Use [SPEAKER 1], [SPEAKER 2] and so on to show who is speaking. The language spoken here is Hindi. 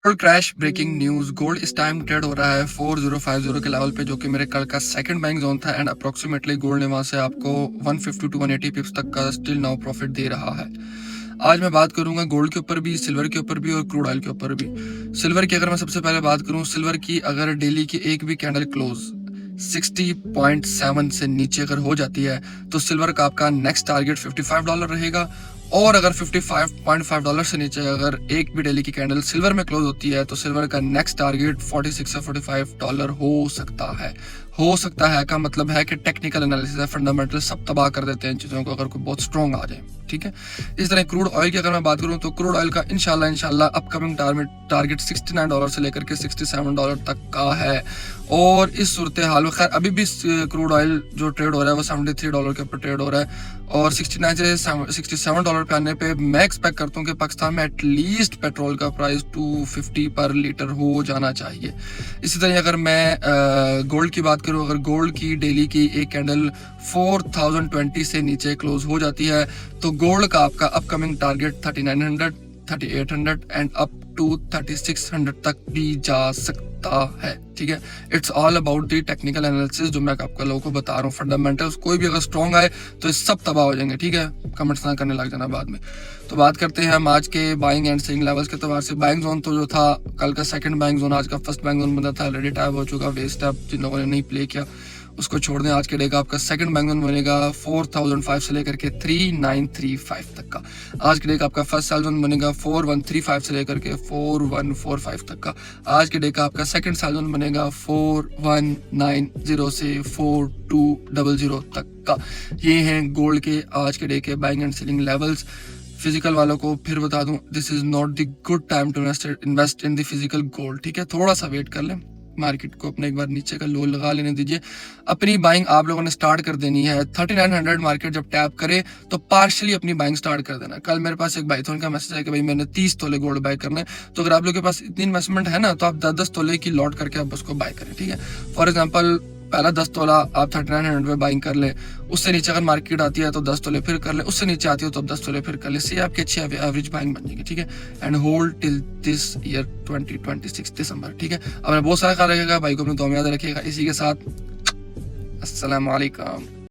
[SPEAKER 1] Gold crash breaking news. Gold इस टाइम ट्रेड हो रहा है 4050 के लेवल पे, जो कि मेरे कल का सेकंड बाइंग जोन था एंड अप्रोक्सीमेटली गोल्ड ने वहां से आपको 150 टू 180 पिप्स तक का स्टिल नाउ प्रॉफिट दे रहा है। आज मैं बात करूंगा गोल्ड के ऊपर भी, सिल्वर के ऊपर भी और क्रूड ऑयल के ऊपर भी। सिल्वर की अगर मैं सबसे पहले बात करूं, सिल्वर की अगर डेली की एक भी कैंडल क्लोज 60.7 से नीचे अगर हो जाती है तो सिल्वर का आपका नेक्स्ट टारगेट $55 रहेगा। और अगर $55.5 से नीचे अगर एक भी डेली की कैंडल सिल्वर में क्लोज होती है तो सिल्वर का नेक्स्ट टारगेट 46 से $45 हो सकता है का मतलब है कि टेक्निकल एनालिसिस है, फंडामेंटल सब तबाह कर देते हैं इन चीज़ों को अगर कोई बहुत स्ट्रॉन्ग आ जाए। ठीक है, इस तरह क्रूड ऑयल की अगर मैं बात करूं तो क्रूड ऑयल का इंशाल्लाह अपकमिंग टारगेट $69 से लेकर के $67 तक का है। और इस सूरत हाल में खैर अभी भी क्रूड ऑयल जो ट्रेड हो रहा है वो $73 के ऊपर ट्रेड हो रहा है और 69 से $67 पे आने पे मैं एक्सपेक्ट करता हूँ कि पाकिस्तान में एटलीस्ट पेट्रोल का प्राइस 250 पर लीटर हो जाना चाहिए। इसी तरह अगर मैं गोल्ड की बात करूँ, अगर गोल्ड की डेली की एक कैंडल 4020 से नीचे क्लोज हो जाती है तो गोल्ड का आपका upcoming target 3900, 3800 and up to 3600 तक भी जा सकता है। ठीक है, it's all about the technical analysis जो मैं आपको लोगों को बता रहा हूँ। फंडामेंटल्स कोई भी अगर स्ट्रॉन्ग आए तो इस सब तबाह हो जाएंगे। ठीक है, कमेंट्स ना करने लग जाना बाद में। तो बात करते हैं हम आज के बाइंग एंड सेलिंग लेवल्स के एतबार से। बाइंग जोन तो जो था कल का सेकंड बाइंग जोन, आज का फर्स्ट बाइंग जोन बना था, ऑलरेडी टाइप हो चुका, वेस्ट है, जिन लोगों ने नहीं प्ले किया उसको छोड़ दें। आज के डे का आपका सेकंड बाइंग जोन बनेगा 4005 से लेकर के 3935 तक का। आज के डे का आपका फर्स्ट सेल जोन बनेगा 4135 से लेकर के 4145 तक का। आज के डे का आपका सेकंड सेल जोन बनेगा 4190 से 4200 तक का। ये हैं गोल्ड के आज के डे के buying and selling levels. Physical वालों को फिर बता दूं, this is not the good time to invest in the physical gold. ठीक है, थोड़ा सा वेट कर लें, मार्केट को अपने एक बार नीचे का लो लगा लेने दीजिए। अपनी बाइंग आप लोगों ने स्टार्ट कर देनी है 3900 मार्केट जब टैप करे तो पार्शियली अपनी बाइंग स्टार्ट कर देना। कल मेरे पास एक बाइथन का मैसेज है कि भाई मैंने 30 तोले गोल्ड बाय करना है, तो अगर आप लोगों के पास इतनी इन्वेस्टमेंट है ना तो आप 10-10 तोले की लॉट करके आप उसको बाय करें। ठीक है, फॉर एग्जाम्पल पहला 10 तोला आप 3900 में बाइंग कर ले, उससे नीचे अगर मार्केट आती है तो 10 तोले फिर कर ले, उससे नीचे आती हो तो 10 तोले फिर कर ले, इससे आपकी अच्छी एवरेज बाइंग बन जाएगी। ठीक है, and hold till this year 2026 दिसंबर। ठीक है, अब बहुत सारा ख्याल रखिएगा, भाई को अपने दुआ में याद रखिएगा। इसी के साथ अस्सलाम वालेकुम।